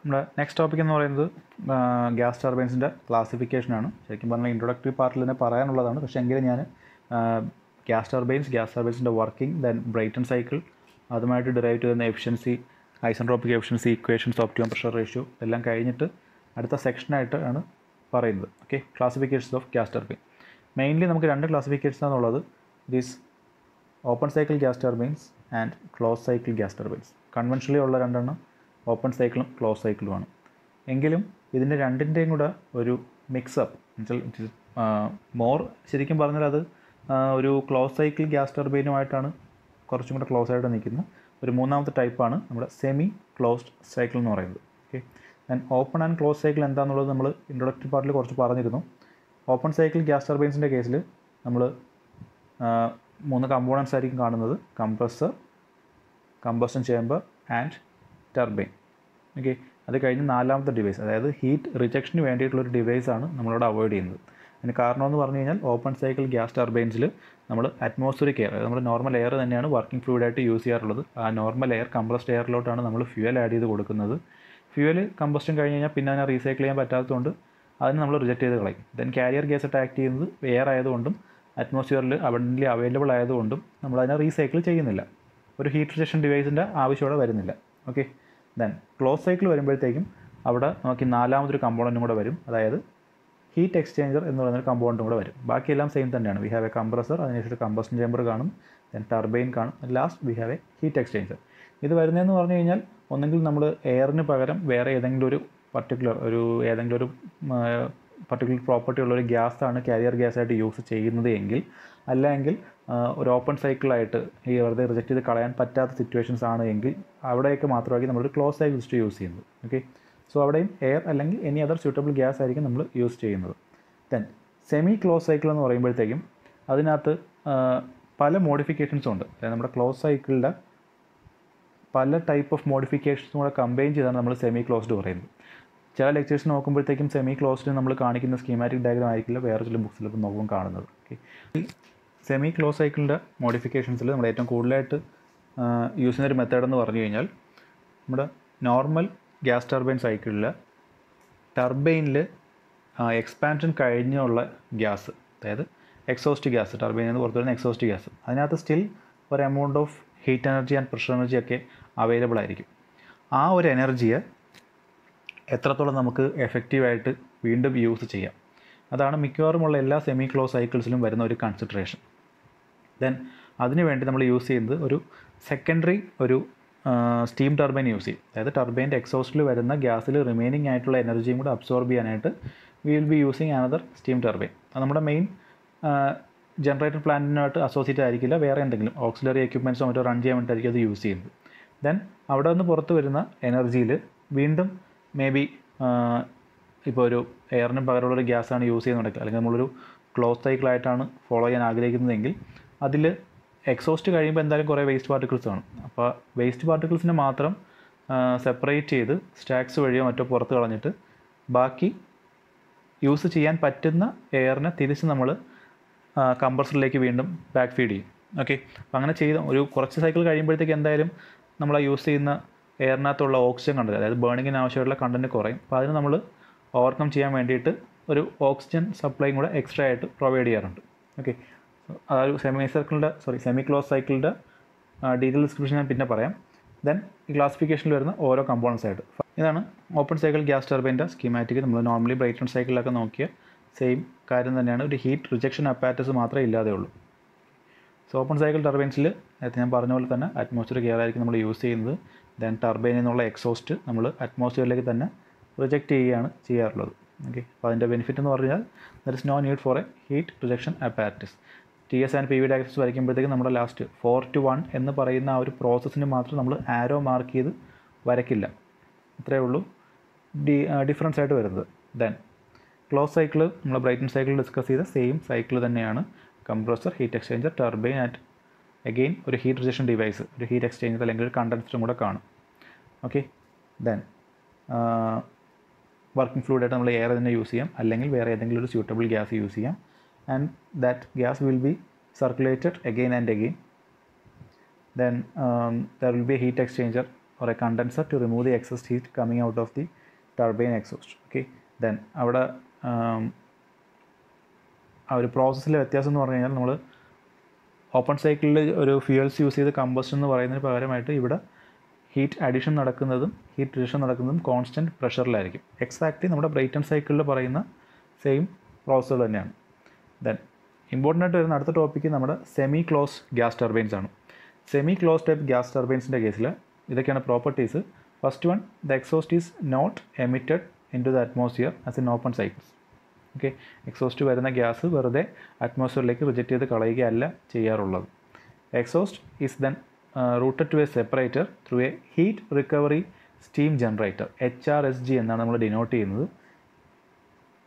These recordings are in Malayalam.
നമ്മുടെ നെക്സ്റ്റ് ടോപ്പിക് എന്ന് പറയുന്നത് ഗ്യാസ് ടർബൈൻസിൻ്റെ ക്ലാസിഫിക്കേഷനാണ്. ശരിക്കും പറഞ്ഞാൽ ഇൻട്രൊഡക്ടറി പാർട്ടിൽ തന്നെ പറയാനുള്ളതാണ്. പക്ഷേ എങ്കിലും ഞാൻ ഗ്യാസ് ടർബൈൻസിൻ്റെ വർക്കിംഗ്, ദെൻ ബ്രൈറ്റൺ സൈക്കിൾ, അതുമായിട്ട് ഡിറൈവ് ചെയ്യുന്ന efficiency, isentropic efficiency, equations, optimum pressure ratio എല്ലാം കഴിഞ്ഞിട്ട് അടുത്ത സെക്ഷനായിട്ട് ആണ് പറയുന്നത്. Okay, classifications of gas turbine. Mainly നമുക്ക് രണ്ട് ക്ലാസിഫിക്കേഷൻസ് ആണുള്ളത്. This open cycle gas turbines and close cycle gas turbines. Conventionally ഉള്ള രണ്ടെണ്ണം ഓപ്പൺ സൈക്കിളും ക്ലോസ് സൈക്കിളുമാണ്. എങ്കിലും ഇതിൻ്റെ രണ്ടിൻ്റെയും കൂടെ ഒരു മിക്സപ്പ് എന്നുവെച്ചാൽ മോർ ശരിക്കും പറഞ്ഞാൽ അത് ഒരു ക്ലോസ് സൈക്കിൾ ഗ്യാസ് ടർബൈനുമായിട്ടാണ് കുറച്ചും കൂടെ ക്ലോസ് ആയിട്ട് നിൽക്കുന്ന ഒരു മൂന്നാമത്തെ ടൈപ്പാണ് നമ്മുടെ സെമി ക്ലോസ്ഡ് സൈക്കിൾ എന്ന് പറയുന്നത്. Okay, then open and close cycle എന്താണെന്നുള്ളത് നമ്മൾ ഇൻട്രൊഡക്ടറി പാർട്ടിൽ കുറച്ച് പറഞ്ഞിരുന്നു. ഓപ്പൺ സൈക്കിൾ ഗ്യാസ് ടർബൈൻസിൻ്റെ കേസിൽ നമ്മൾ മൂന്ന് കമ്പോണൻസ് ആയിരിക്കും കാണുന്നത്: compressor, combustion chamber and turbine. Okay, അത് കഴിഞ്ഞ് നാലാമത്തെ ഡിവൈസ്, അതായത് ഹീറ്റ് റിജക്ഷന് വേണ്ടിയിട്ടുള്ളൊരു ഡിവൈസാണ് നമ്മളിവിടെ അവോയ്ഡ് ചെയ്യുന്നത്. അതിന് കാരണമെന്ന് പറഞ്ഞു കഴിഞ്ഞാൽ ഓപ്പൺ സൈക്കിൾ ഗ്യാസ് ടർബൈൻസിൽ നമ്മൾ അറ്റ്മോസ്ഫിയറിക് എയർ, നമ്മുടെ നോർമൽ എയർ തന്നെയാണ് വർക്കിംഗ് ഫ്ലൂയിഡായിട്ട് യൂസ് ചെയ്യാറുള്ളത്. ആ നോർമൽ എയർ കംപ്രസ്ഡ് എയറിലോട്ടാണ് നമ്മൾ ഫ്യൂവൽ ആഡ് ചെയ്ത് കൊടുക്കുന്നത്. ഫ്യൂവൽ കമ്പസ്റ്റൻ കഴിഞ്ഞ് കഴിഞ്ഞാൽ പിന്നെ അതിനെ റീസൈക്കിൾ ചെയ്യാൻ പറ്റാത്തതുകൊണ്ട് അതിന് നമ്മൾ റിജക്റ്റ് ചെയ്ത് കളയും. ദെൻ കാരിയർ ഗ്യാസ് ആക്ട് ചെയ്യുന്നത് എയർ ആയതുകൊണ്ടും അറ്റ്മോസ്ഫിയറിൽ അബണ്ടൻ്റ്ലി അവൈലബിൾ ആയതുകൊണ്ടും നമ്മളതിനെ റീസൈക്കിൾ ചെയ്യുന്നില്ല. ഒരു ഹീറ്റ് റിജക്ഷൻ ഡിവൈസിൻ്റെ ആവശ്യം അവിടെ വരുന്നില്ല. ഓക്കെ, ദെൻ ക്ലോസ് സൈക്കിൾ വരുമ്പോഴത്തേക്കും അവിടെ നമുക്ക് നാലാമതൊരു കമ്പോണൻറ്റും കൂടെ വരും, അതായത് ഹീറ്റ് എക്സ്ചേഞ്ചർ എന്ന് പറയുന്നൊരു കമ്പോണൻറ്റും കൂടെ വരും. ബാക്കിയെല്ലാം സെയിം തന്നെയാണ്. വി ഹാവ് എ കംപ്രസർ, അതിനുശേഷം കമ്പസ്റ്റൻ ചേമ്പർ കാണും, ദെൻ ടർബൈൻ കാണും, last we have A heat exchanger. ഇത് വരുന്നതെന്ന് പറഞ്ഞു കഴിഞ്ഞാൽ ഒന്നെങ്കിൽ നമ്മൾ എയറിന് പകരം വേറെ ഏതെങ്കിലും ഒരു പർട്ടിക്കുലർ പ്രോപ്പർട്ടി ഉള്ളൊരു ഗ്യാസാണ് കാരിയർ ഗ്യാസായിട്ട് യൂസ് ചെയ്യുന്നത് എങ്കിൽ, അല്ലെങ്കിൽ ഒരു ഓപ്പൺ സൈക്കിളായിട്ട് ഈ വെറുതെ റിജക്റ്റ് ചെയ്ത് കളയാൻ പറ്റാത്ത സിറ്റുവേഷൻസ് ആണ് എങ്കിൽ അവിടെയൊക്കെ മാത്രമായിരിക്കും നമ്മളൊരു ക്ലോസ് സൈക്കിൾ സിസ്റ്റം യൂസ് ചെയ്യുന്നത്. ഓക്കെ, സോ അവിടെയും എയർ അല്ലെങ്കിൽ എനി അതർ സ്യൂട്ടബിൾ ഗ്യാസ് ആയിരിക്കും നമ്മൾ യൂസ് ചെയ്യുന്നത്. ദെൻ സെമി ക്ലോസ് സൈക്കിൾ എന്ന് പറയുമ്പോഴത്തേക്കും അതിനകത്ത് പല മോഡിഫിക്കേഷൻസും ഉണ്ട്. അതായത് നമ്മുടെ ക്ലോസ് സൈക്കിളിൻ്റെ പല ടൈപ്പ് ഓഫ് മോഡിഫിക്കേഷൻസും കൂടെ കമ്പൈൻ ചെയ്താണ് നമ്മൾ സെമി ക്ലോസ്ഡ് പറയുന്നത്. ചില ലെക്ചേഴ്സ് നോക്കുമ്പോഴത്തേക്കും സെമി ക്ലോസ്ഡ് നമ്മൾ കാണിക്കുന്ന സ്കീമാറ്റിക് ഡയഗ്രാം ആയിരിക്കില്ല വേറെ ചില ബുക്സിലൊക്കെ നോക്കുമ്പോൾ കാണുന്നത്. ഓക്കെ, ഈ സെമി ക്ലോസ് സൈക്കിളിൻ്റെ മോഡിഫിക്കേഷൻസിൽ നമ്മൾ ഏറ്റവും കൂടുതലായിട്ട് യൂസ് ചെയ്യുന്നൊരു മെത്തേഡ് എന്ന് പറഞ്ഞു കഴിഞ്ഞാൽ, നമ്മുടെ നോർമൽ ഗ്യാസ് ടർബൈൻ സൈക്കിളിൽ ടർബൈനിൽ എക്സ്പാൻഷൻ കഴിഞ്ഞുള്ള ഗ്യാസ്, അതായത് എക്സോസ്റ്റ് ഗ്യാസ്, ടർബൈനിൽ നിന്ന് പുറത്തു വരുന്ന എക്സോസ്റ്റ് ഗ്യാസ്, അതിനകത്ത് സ്റ്റിൽ ഒരു amount of heat energy and pressure energy ഒക്കെ അവൈലബിൾ ആയിരിക്കും. ആ ഒരു എനർജിയെ എത്രത്തോളം നമുക്ക് എഫക്റ്റീവായിട്ട് വീണ്ടും യൂസ് ചെയ്യാം, അതാണ് മിക്കവാറുമുള്ള എല്ലാ സെമി ക്ലോസ് സൈക്കിൾസിലും വരുന്ന ഒരു കൺസിഡറേഷൻ. ദെൻ അതിനുവേണ്ടി നമ്മൾ യൂസ് ചെയ്യുന്നത് ഒരു സെക്കൻഡറി ഒരു സ്റ്റീം ടർബൈൻ യൂസ് ചെയ്യും. അതായത് ടർബൈൻ്റെ എക്സോസ്റ്റിൽ വരുന്ന ഗ്യാസിൽ റിമൈനിങ് ആയിട്ടുള്ള എനർജിയും കൂടെ അബ്സോർബ് ചെയ്യാനായിട്ട് we will B using another steam turbine. അത് നമ്മുടെ മെയിൻ ജനറേറ്റർ പ്ലാന്റിനായിട്ട് അസോസിയേറ്റ് ആയിരിക്കില്ല, വേറെ എന്തെങ്കിലും ഓക്സിലറി എക്യുപ്മെൻറ്റ്സോ മറ്റോ റൺ ചെയ്യാൻ വേണ്ടിയിട്ടായിരിക്കും അത് യൂസ് ചെയ്യുന്നത്. ദെൻ അവിടെ നിന്ന് പുറത്ത് വരുന്ന എനർജിയിൽ വീണ്ടും മേ ബി ഇപ്പോൾ ഒരു എയറിന് പകരമുള്ളൊരു ഗ്യാസാണ് യൂസ് ചെയ്യുന്നുണ്ടെങ്കിൽ, അല്ലെങ്കിൽ നമ്മളൊരു ക്ലോസ് സൈക്കിളായിട്ടാണ് ഫോളോ ചെയ്യാൻ ആഗ്രഹിക്കുന്നതെങ്കിൽ അതിൽ എക്സോസ്റ്റ് കഴിയുമ്പോൾ എന്തായാലും കുറേ വേസ്റ്റ് പാർട്ടിക്കിൾസ് കാണും. അപ്പോൾ വേസ്റ്റ് പാർട്ടിക്കിൾസിനെ മാത്രം സെപ്പറേറ്റ് ചെയ്ത് സ്റ്റാക്സ് വഴിയോ മറ്റോ പുറത്ത് കളഞ്ഞിട്ട് ബാക്കി യൂസ് ചെയ്യാൻ പറ്റുന്ന എയറിനെ തിരിച്ച് നമ്മൾ കംപ്രസറിലേക്ക് വീണ്ടും ബാക്ക് ഫീഡ് ചെയ്യും. ഓക്കെ, അപ്പോൾ അങ്ങനെ ചെയ്ത് ഒരു കുറച്ച് സൈക്കിൾ കഴിയുമ്പോഴത്തേക്ക് എന്തായാലും നമ്മൾ യൂസ് ചെയ്യുന്ന എയറിനകത്തുള്ള ഓക്സിജൻ കണ്ടത്, അതായത് ബേണിങ്ങിന് ആവശ്യമായിട്ടുള്ള കണ്ടൻറ്റ് കുറയും. അപ്പോൾ അതിന് നമ്മൾ ഓവർകം ചെയ്യാൻ വേണ്ടിയിട്ട് ഒരു ഓക്സിജൻ സപ്ലൈയും കൂടെ എക്സ്ട്രാ ആയിട്ട് പ്രൊവൈഡ് ചെയ്യാറുണ്ട്. ഓക്കെ, അതൊരു സെമി ക്ലോസ് സൈക്കിളിൻ്റെ ഡീറ്റെയിൽ ഡിസ്ക്രിപ്ഷൻ ഞാൻ പിന്നെ പറയാം. ദെൻ ഈ ക്ലാസിഫിക്കേഷനിൽ വരുന്ന ഓരോ കമ്പോണൻസ് ആയിട്ട് ഇതാണ് ഓപ്പൺ സൈക്കിൾ ഗ്യാസ് ടർബൈൻ്റെ സ്കീമാറ്റിക്. നമ്മൾ നോർമലി ബ്രൈറ്റൺ സൈക്കിളിലൊക്കെ നോക്കിയ സെയിം കാര്യം തന്നെയാണ്, ഒരു ഹീറ്റ് റിജക്ഷൻ അപ്പാരറ്റസ് മാത്രമേ ഇല്ലാതെ ഉള്ളൂ. സോ ഓപ്പൺ സൈക്കിൾ ടർബൈൻസിൽ നേരത്തെ ഞാൻ പറഞ്ഞ പോലെ തന്നെ അറ്റ്മോസ്ഫിയറിക് എയർ ആയിരിക്കും നമ്മൾ യൂസ് ചെയ്യുന്നത്. ദെൻ ടർബൈനിൽ നിന്നുള്ള എക്സോസ്റ്റ് നമ്മൾ അറ്റ്മോസ്ഫിയറിലേക്ക് തന്നെ റിജക്റ്റ് ചെയ്യുകയാണ് ചെയ്യാറുള്ളത്. ഓക്കെ, അപ്പോൾ അതിൻ്റെ ബെനിഫിറ്റ് എന്ന് പറഞ്ഞാൽ there is no need for a heat rejection apparatus. TS and PV diagrams വരയ്ക്കുമ്പോഴത്തേക്കും നമ്മുടെ ലാസ്റ്റ് 4:1 എന്ന് പറയുന്ന ആ ഒരു പ്രോസസ്സിന് മാത്രം നമ്മൾ ആരോ മാർക്ക് ചെയ്ത് വരയ്ക്കില്ല. അത്രയേ ഉള്ളൂ ഡിഫറൻസ് ആയിട്ട് വരുന്നത്. ദെൻ ക്ലോസ് സൈക്കിൾ നമ്മൾ ബ്രൈറ്റൺ സൈക്കിൾ ഡിസ്കസ് ചെയ്ത സെയിം സൈക്കിൾ തന്നെയാണ്. Compressor, heat exchanger, turbine and again ഒരു ഹീറ്റ് റിജക്ഷൻ ഡിവൈസ്, ഒരു ഹീറ്റ് എക്സ്ചേഞ്ചർ അല്ലെങ്കിൽ ഒരു കണ്ടൻസറും കൂടെ കാണും. ഓക്കെ, ദെൻ വർക്കിംഗ് ഫ്ലൂയിഡായിട്ട് നമ്മൾ എയർ തന്നെ യൂസ് ചെയ്യാം, അല്ലെങ്കിൽ വേറെ ഏതെങ്കിലും ഒരു സ്യൂട്ടബിൾ ഗ്യാസ് യൂസ് ചെയ്യാം. And that gas will be circulated again and again. Then there will be a heat exchanger or a condenser to remove the excess heat coming out of the turbine exhaust. Okay, then അവിടെ ആ ഒരു പ്രോസസ്സിലെ വ്യത്യാസം എന്ന് പറഞ്ഞു കഴിഞ്ഞാൽ നമ്മൾ ഓപ്പൺ സൈക്കിളിൽ ഒരു ഫ്യൂവൽസ് യൂസ് ചെയ്ത് കമ്പസ്റ്റൻ എന്ന് പറയുന്നതിന് പകരമായിട്ട് ഇവിടെ ഹീറ്റ് അഡിഷൻ നടക്കുന്നതും ഹീറ്റ് റിഡക്ഷൻ നടക്കുന്നതും കോൺസ്റ്റൻറ്റ് പ്രഷറിലായിരിക്കും. എക്സാക്ട്ലി നമ്മുടെ ബ്രൈറ്റൺ സൈക്കിളിൽ പറയുന്ന സെയിം പ്രോസസ്സുകൾ തന്നെയാണ്. ദെൻ ഇമ്പോർട്ടൻ്റ് ആയിട്ട് വരുന്ന അടുത്ത ടോപ്പിക്ക് നമ്മുടെ സെമി ക്ലോസ് ഗ്യാസ് ടർബൈൻസ് ആണ്. സെമി ക്ലോസ് ടൈപ്പ് ഗ്യാസ് ടർബൈൻസിൻ്റെ കേസിൽ ഇതൊക്കെയാണ് properties. First one, the exhaust is not emitted in to the atmosphere as in open cycles. Okay, exhaust വരുന്ന ഗ്യാസ് വെറുതെ അറ്റ്മോസ്ഫിയറിലേക്ക് റിജക്റ്റ് ചെയ്ത് കളയുകയല്ല ചെയ്യാറുള്ളത്. Exhaust is then routed to a separator through a heat recovery steam generator, HRSG എന്നാണ് നമ്മൾ ഡിനോട്ട് ചെയ്യുന്നത്.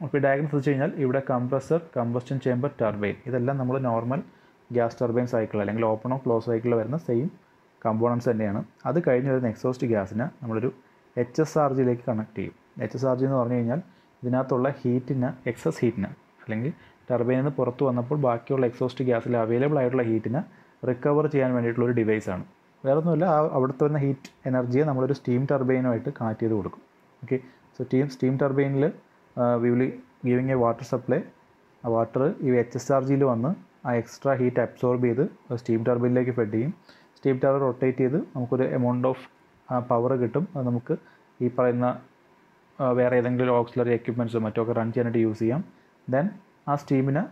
അപ്പോൾ ഡയഗ്രം ശ്രദ്ധിച്ചു കഴിഞ്ഞാൽ ഇവിടെ കംപ്രസർ, കമ്പസ്റ്റൻ ചേമ്പർ, ടർബൈൻ ഇതെല്ലാം നമ്മൾ നോർമൽ ഗ്യാസ് ടർബൈൻ സൈക്കിൾ അല്ലെങ്കിൽ ഓപ്പൺ ഓഫ് ക്ലോസ് സൈക്കിളിൽ വരുന്ന സെയിം കമ്പോണൻസ് തന്നെയാണ്. അത് കഴിഞ്ഞ് വരുന്ന എക്സോസ്റ്റ് ഗ്യാസിനെ നമ്മളൊരു HSRGയിലേക്ക് കണക്ട് ചെയ്യും. HSRG എന്ന് പറഞ്ഞു കഴിഞ്ഞാൽ ഇതിനകത്തുള്ള ഹീറ്റിന്, എക്സസ് ഹീറ്റിന് അല്ലെങ്കിൽ ടർബൈനിൽ നിന്ന് പുറത്ത് വന്നപ്പോൾ ബാക്കിയുള്ള എക്സോസ്റ്റ് ഗ്യാസിൽ അവൈലബിൾ ആയിട്ടുള്ള ഹീറ്റിനെ റിക്കവർ ചെയ്യാൻ വേണ്ടിയിട്ടുള്ളൊരു ഡിവൈസാണ്. വേറെ ഒന്നുമില്ല, അവിടുത്തെ വരുന്ന ഹീറ്റ് എനർജിയെ നമ്മളൊരു സ്റ്റീം ടർബൈനുമായിട്ട് കണക്ട് ചെയ്ത് കൊടുക്കും. ഓക്കെ, സോ സ്റ്റീം ടർബൈനിൽ we will giving A water supply. ആ വാട്ടർ ഈ HSRGയിൽ വന്ന് ആ എക്സ്ട്രാ ഹീറ്റ് അബ്സോർബ് ചെയ്ത് സ്റ്റീം ടർബൈനിലേക്ക് ഫെഡ് ചെയ്യും. സ്റ്റീം ടർബൈൻ റൊട്ടേറ്റ് ചെയ്ത് നമുക്കൊരു എമൗണ്ട് ഓഫ് പവർ കിട്ടും. അത് നമുക്ക് ഈ പറയുന്ന വേറെ ഏതെങ്കിലും ഓക്സിലറി എക്യുപ്മെൻറ്റ്സോ മറ്റോ ഒക്കെ റൺ ചെയ്യാനായിട്ട് യൂസ് ചെയ്യാം. ദെൻ ആ സ്റ്റീമിന്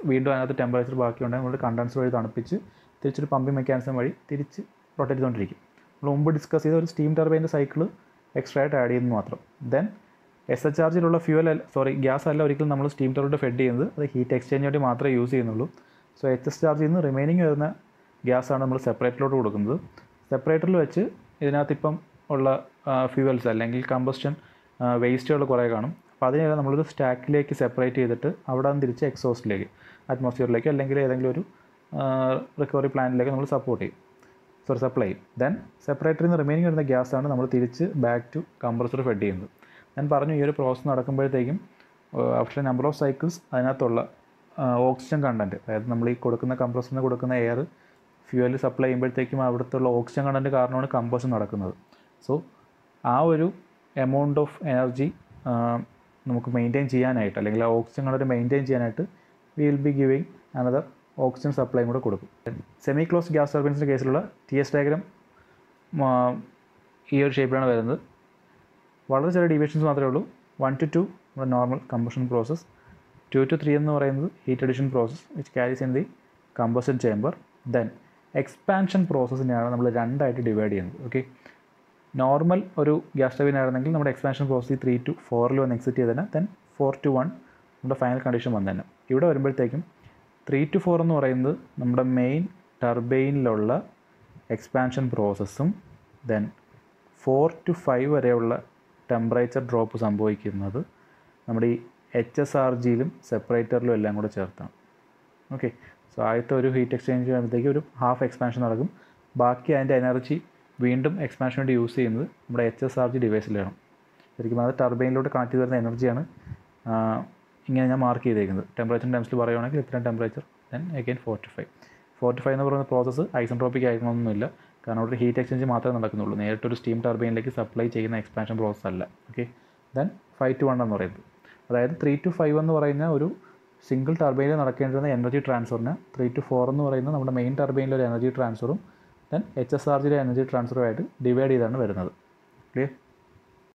വീണ്ടും അതിനകത്ത് ടെമ്പറേച്ചർ ബാക്കിയുണ്ടെങ്കിൽ നമ്മൾ കണ്ടൻസർ വഴി തണുപ്പിച്ച് തിരിച്ചൊരു പമ്പിങ് മെക്കാനിസം വഴി തിരിച്ച് റൊട്ടേറ്റ് ചെയ്തുകൊണ്ടിരിക്കും. നമ്മൾ മുമ്പ് ഡിസ്കസ് ചെയ്ത ഒരു സ്റ്റീം ടർബൈൻ്റെ സൈക്കിൾ എക്സ്ട്രാ ആയിട്ട് ആഡ് ചെയ്യുന്നത് മാത്രം. ദെൻ SHRGയിലുള്ള ഗ്യാസ് അല്ല ഒരിക്കലും നമ്മൾ സ്റ്റീം ടർബൈനിൽ ഫെഡ് ചെയ്യുന്നത്, അത് ഹീറ്റ് എക്സ്ചേഞ്ച് വേണ്ടി മാത്രമേ യൂസ് ചെയ്യുന്നുള്ളൂ. സോ HSRGയിൽ നിന്ന് റിമൈനിങ് വരുന്ന ഗ്യാസാണ് നമ്മൾ സെപ്പറേറ്ററിലോട്ട് കൊടുക്കുന്നത്. സെപ്പറേറ്ററിൽ വെച്ച് ഇതിനകത്ത് ഇപ്പം ഉള്ള ഫ്യൂവൽസ് അല്ലെങ്കിൽ കമ്പസ്റ്റൻ വേസ്റ്റുകൾ കുറേ കാണും. അപ്പോൾ അതിനെല്ലാം നമ്മളൊരു സ്റ്റാക്കിലേക്ക് സെപ്പറേറ്റ് ചെയ്തിട്ട് അവിടെ നിന്ന് തിരിച്ച് എക്സോസ്റ്റിലേക്ക്, അറ്റ്മോസ്ഫിയറിലേക്ക് അല്ലെങ്കിൽ ഏതെങ്കിലും ഒരു റിക്കവറി പ്ലാന്റിലേക്ക് നമ്മൾ സപ്ലൈ ചെയ്യും. ദെൻ സെപ്പറേറ്ററിൽ നിന്ന് റിമൈനിങ് വരുന്ന ഗ്യാസാണ് നമ്മൾ തിരിച്ച് ബാക്ക് ടു കംപ്രസർ ഫെഡ് ചെയ്യുന്നത്. ഞാൻ പറഞ്ഞു ഈ ഒരു പ്രോസസ്സ് നടക്കുമ്പോഴത്തേക്കും ആഫ്റ്റർ നമ്പർ ഓഫ് സൈക്കിൾസ് അതിനകത്തുള്ള ഓക്സിജൻ കണ്ടൻറ്റ്, അതായത് നമ്മൾ ഈ കൊടുക്കുന്ന കംപ്രസറിന് കൊടുക്കുന്ന എയർ ഫ്യൂവൽ സപ്ലൈ ചെയ്യുമ്പോഴത്തേക്കും അവിടുത്തെ ഓക്സിജൻ കണ്ടൻറ്റ് കാരണമാണ് കമ്പഷൻ നടക്കുന്നത്. സോ ആ ഒരു എമൗണ്ട് ഓഫ് എനർജി നമുക്ക് മെയിൻറ്റെയിൻ ചെയ്യാനായിട്ട് അല്ലെങ്കിൽ ആ ഓക്സിജൻ കണ്ടൻറ്റ് മെയിൻറ്റെയിൻ ചെയ്യാനായിട്ട് we will be giving another oxygen സപ്ലൈയും കൂടെ കൊടുക്കും. സെമി ക്ലോസ് ഗ്യാസ് ടർബൈൻസിൻ്റെ കേസിലുള്ള TS ഡയഗ്രാം ഈ ഒരു ഷേപ്പിലാണ് വരുന്നത്. വളരെ ചെറിയ ഡീവിയേഷൻസ് മാത്രമേ ഉള്ളൂ. 1 to 2 നമ്മുടെ നോർമൽ കമ്പഷൻ പ്രോസസ്, 2 to 3 എന്ന് പറയുന്നത് heat addition process which carries in the combustion chamber. Then expansion പ്രോസസ്സിനെയാണ് നമ്മൾ രണ്ടായിട്ട് ഡിവൈഡ് ചെയ്യുന്നത്. ഓക്കെ, നോർമൽ ഒരു ഗ്യാസ് ടർബൈൻ ആയിരുന്നെങ്കിൽ നമ്മുടെ എക്സ്പാൻഷൻ പ്രോസസ് 3 to 4 വന്ന് എക്സിറ്റ് ചെയ്ത് തന്നെ, ദെൻ 4 to 1 നമ്മുടെ ഫൈനൽ കണ്ടീഷൻ വന്നു തന്നെ. ഇവിടെ വരുമ്പോഴത്തേക്കും 3 to 4 എന്ന് പറയുന്നത് നമ്മുടെ മെയിൻ ടർബൈനിലുള്ള എക്സ്പാൻഷൻ പ്രോസസ്സും ദെൻ 4 to 5 വരെയുള്ള ടെമ്പറേച്ചർ ഡ്രോപ്പ് സംഭവിക്കുന്നത് നമ്മുടെ ഈ HSRGയിലും സെപ്പറേറ്ററിലും എല്ലാം കൂടെ ചേർത്താണ്. ഓക്കെ, സോ ആദ്യത്തെ ഒരു ഹീറ്റ് എക്സ്ചേഞ്ച് ചെയ്യുമ്പോഴത്തേക്ക് ഒരു ഹാഫ് എക്സ്പാൻഷൻ നടക്കും. ബാക്കി അതിൻ്റെ എനർജി വീണ്ടും എക്സ്പാൻഷൻ വേണ്ടി യൂസ് ചെയ്യുന്നത് നമ്മുടെ HSRG ഡിവൈസിലാണ്. ശരിക്കും അത് ടർബൈനിലോട്ട് കണക്ട് ചെയ്ത് വരുന്ന എനർജിയാണ് ഇങ്ങനെ ഞാൻ മാർക്ക് ചെയ്തേക്കുന്നത്. ടെമ്പറേച്ചർ ടൈംസിൽ പറയുകയാണെങ്കിൽ ഇത്രയും temperature, then again 4 to 5. 4 to 5 എന്ന് പറയുന്ന പ്രോസസ്സ് ഐസെൻട്രോപ്പിക് ആയിരിക്കണമെന്നൊന്നുമില്ല, കാരണം അവിടെ ഹീറ്റ് എക്സ്ചേഞ്ച് മാത്രമേ നടക്കുന്നുള്ളൂ. നേരിട്ടൊരു സ്റ്റീം ടർബൈനിലേക്ക് സപ്ലൈ ചെയ്യുന്ന എക്സ്പാൻഷൻ പ്രോസസ് അല്ല. ഓക്കെ, ദെൻ 5 to 1 എന്ന് പറയുന്നത്, അതായത് 3 to 5 എന്ന് പറയുന്ന ഒരു സിംഗിൾ ടർബൈനിൽ നടക്കേണ്ടിരുന്ന എനർജി ട്രാൻസ്ഫറിന് 3 to 4 എന്ന് പറയുന്ന നമ്മുടെ മെയിൻ ടർബൈനിലൊരു എനർജി ട്രാൻസ്ഫറും ദെൻ HSRGയിലെ എനർജി ട്രാൻസ്ഫറുമായിട്ട് ഡിവൈഡ് ചെയ്താണ് വരുന്നത്. ക്ലിയർ?